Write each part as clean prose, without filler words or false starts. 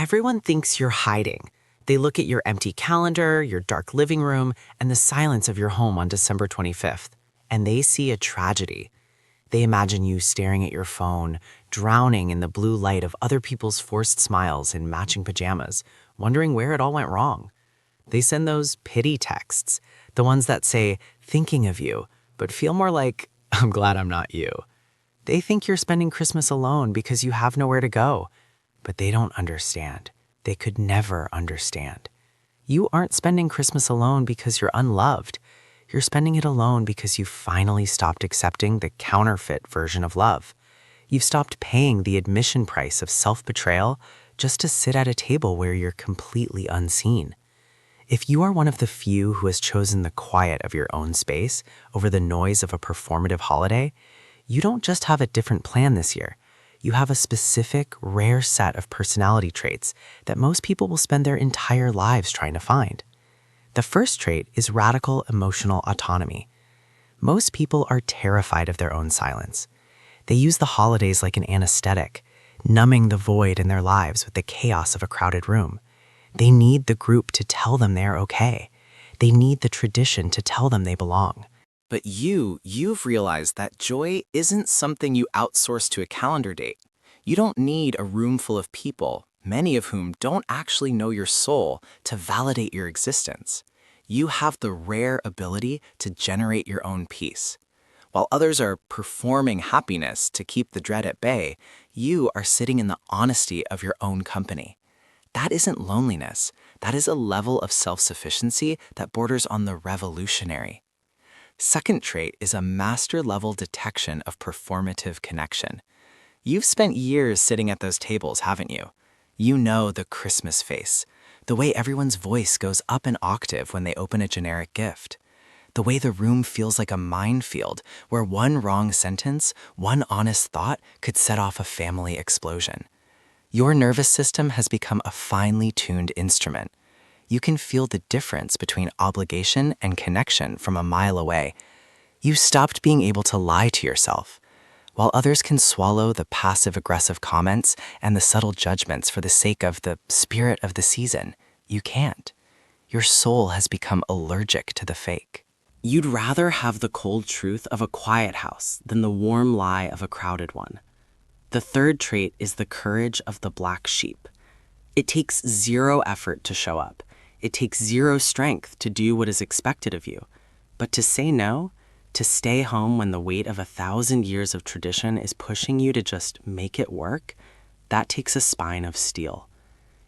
Everyone thinks you're hiding. They look at your empty calendar, your dark living room, and the silence of your home on December 25th, and they see a tragedy. They imagine you staring at your phone, drowning in the blue light of other people's forced smiles in matching pajamas, wondering where it all went wrong. They send those pity texts, the ones that say, thinking of you, but feel more like, I'm glad I'm not you. They think you're spending Christmas alone because you have nowhere to go, but they don't understand. They could never understand. You aren't spending Christmas alone because you're unloved. You're spending it alone because you finally stopped accepting the counterfeit version of love. You've stopped paying the admission price of self-betrayal just to sit at a table where you're completely unseen. If you are one of the few who has chosen the quiet of your own space over the noise of a performative holiday, you don't just have a different plan this year. You have a specific, rare set of personality traits that most people will spend their entire lives trying to find. The first trait is radical emotional autonomy. Most people are terrified of their own silence. They use the holidays like an anesthetic, numbing the void in their lives with the chaos of a crowded room. They need the group to tell them they're okay. They need the tradition to tell them they belong. But you've realized that joy isn't something you outsource to a calendar date. You don't need a room full of people, many of whom don't actually know your soul, to validate your existence. You have the rare ability to generate your own peace. While others are performing happiness to keep the dread at bay, you are sitting in the honesty of your own company. That isn't loneliness. That is a level of self-sufficiency that borders on the revolutionary. Second trait is a master-level detection of performative connection. You've spent years sitting at those tables, haven't you? You know the Christmas face, the way everyone's voice goes up an octave when they open a generic gift, the way the room feels like a minefield where one wrong sentence, one honest thought could set off a family explosion. Your nervous system has become a finely tuned instrument. You can feel the difference between obligation and connection from a mile away. You stopped being able to lie to yourself. While others can swallow the passive-aggressive comments and the subtle judgments for the sake of the spirit of the season, you can't. Your soul has become allergic to the fake. You'd rather have the cold truth of a quiet house than the warm lie of a crowded one. The third trait is the courage of the black sheep. It takes zero effort to show up. It takes zero strength to do what is expected of you. But to say no, to stay home when the weight of 1,000 years of tradition is pushing you to just make it work, that takes a spine of steel.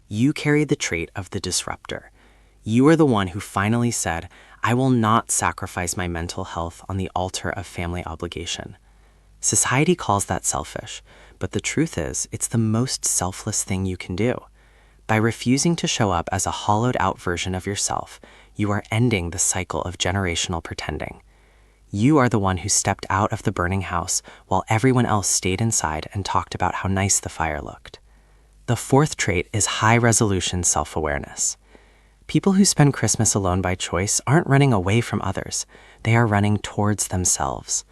You carry the trait of the disruptor. You are the one who finally said, I will not sacrifice my mental health on the altar of family obligation. Society calls that selfish, but the truth is, it's the most selfless thing you can do. By refusing to show up as a hollowed-out version of yourself, you are ending the cycle of generational pretending. You are the one who stepped out of the burning house while everyone else stayed inside and talked about how nice the fire looked. The fourth trait is high-resolution self-awareness. People who spend Christmas alone by choice aren't running away from others. They are running towards themselves.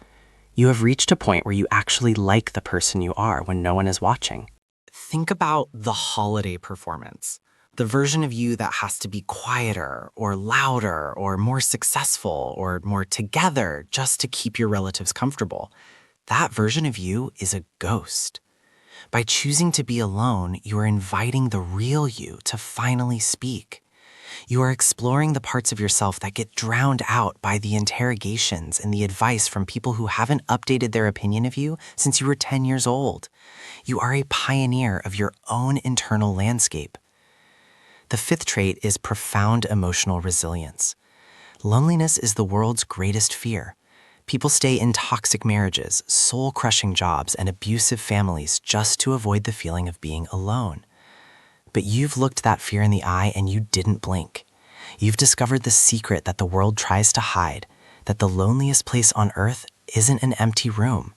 You have reached a point where you actually like the person you are when no one is watching. Think about the holiday performance, the version of you that has to be quieter or louder or more successful or more together just to keep your relatives comfortable. That version of you is a ghost. By choosing to be alone, you are inviting the real you to finally speak. You are exploring the parts of yourself that get drowned out by the interrogations and the advice from people who haven't updated their opinion of you since you were 10 years old. You are a pioneer of your own internal landscape. The fifth trait is profound emotional resilience. Loneliness is the world's greatest fear. People stay in toxic marriages, soul-crushing jobs, and abusive families just to avoid the feeling of being alone. But you've looked that fear in the eye and you didn't blink. You've discovered the secret that the world tries to hide, that the loneliest place on earth isn't an empty room.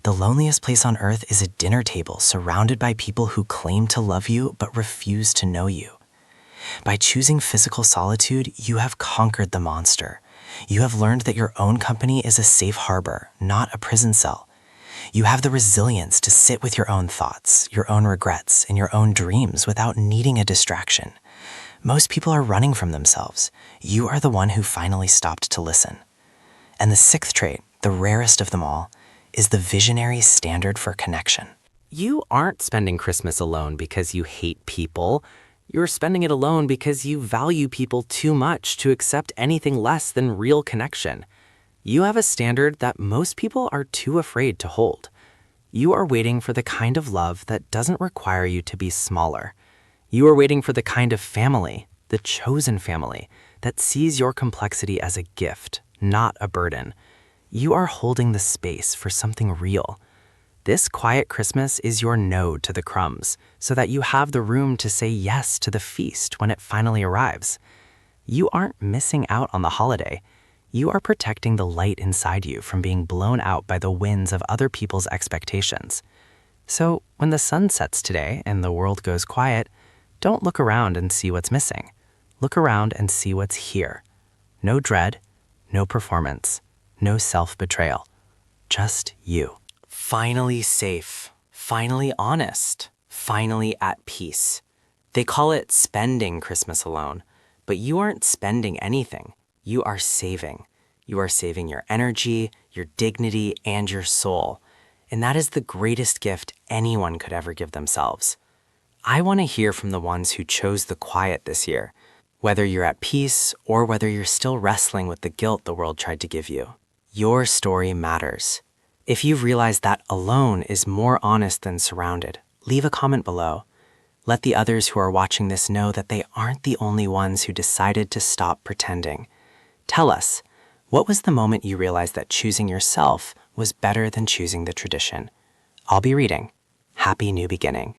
The loneliest place on earth is a dinner table surrounded by people who claim to love you but refuse to know you. By choosing physical solitude, you have conquered the monster. You have learned that your own company is a safe harbor, not a prison cell. You have the resilience to sit with your own thoughts, your own regrets, and your own dreams without needing a distraction. Most people are running from themselves. You are the one who finally stopped to listen. And the sixth trait, the rarest of them all, is the visionary standard for connection. You aren't spending Christmas alone because you hate people. You're spending it alone because you value people too much to accept anything less than real connection. You have a standard that most people are too afraid to hold. You are waiting for the kind of love that doesn't require you to be smaller. You are waiting for the kind of family, the chosen family, that sees your complexity as a gift, not a burden. You are holding the space for something real. This quiet Christmas is your no to the crumbs, so that you have the room to say yes to the feast when it finally arrives. You aren't missing out on the holiday. You are protecting the light inside you from being blown out by the winds of other people's expectations. So when the sun sets today and the world goes quiet, don't look around and see what's missing. Look around and see what's here. No dread, no performance, no self-betrayal. Just you. Finally safe, finally honest, finally at peace. They call it spending Christmas alone, but you aren't spending anything. You are saving. You are saving your energy, your dignity, and your soul. And that is the greatest gift anyone could ever give themselves. I want to hear from the ones who chose the quiet this year, whether you're at peace or whether you're still wrestling with the guilt the world tried to give you. Your story matters. If you've realized that alone is more honest than surrounded, leave a comment below. Let the others who are watching this know that they aren't the only ones who decided to stop pretending. Tell us, what was the moment you realized that choosing yourself was better than choosing the tradition? I'll be reading. Happy New Beginning.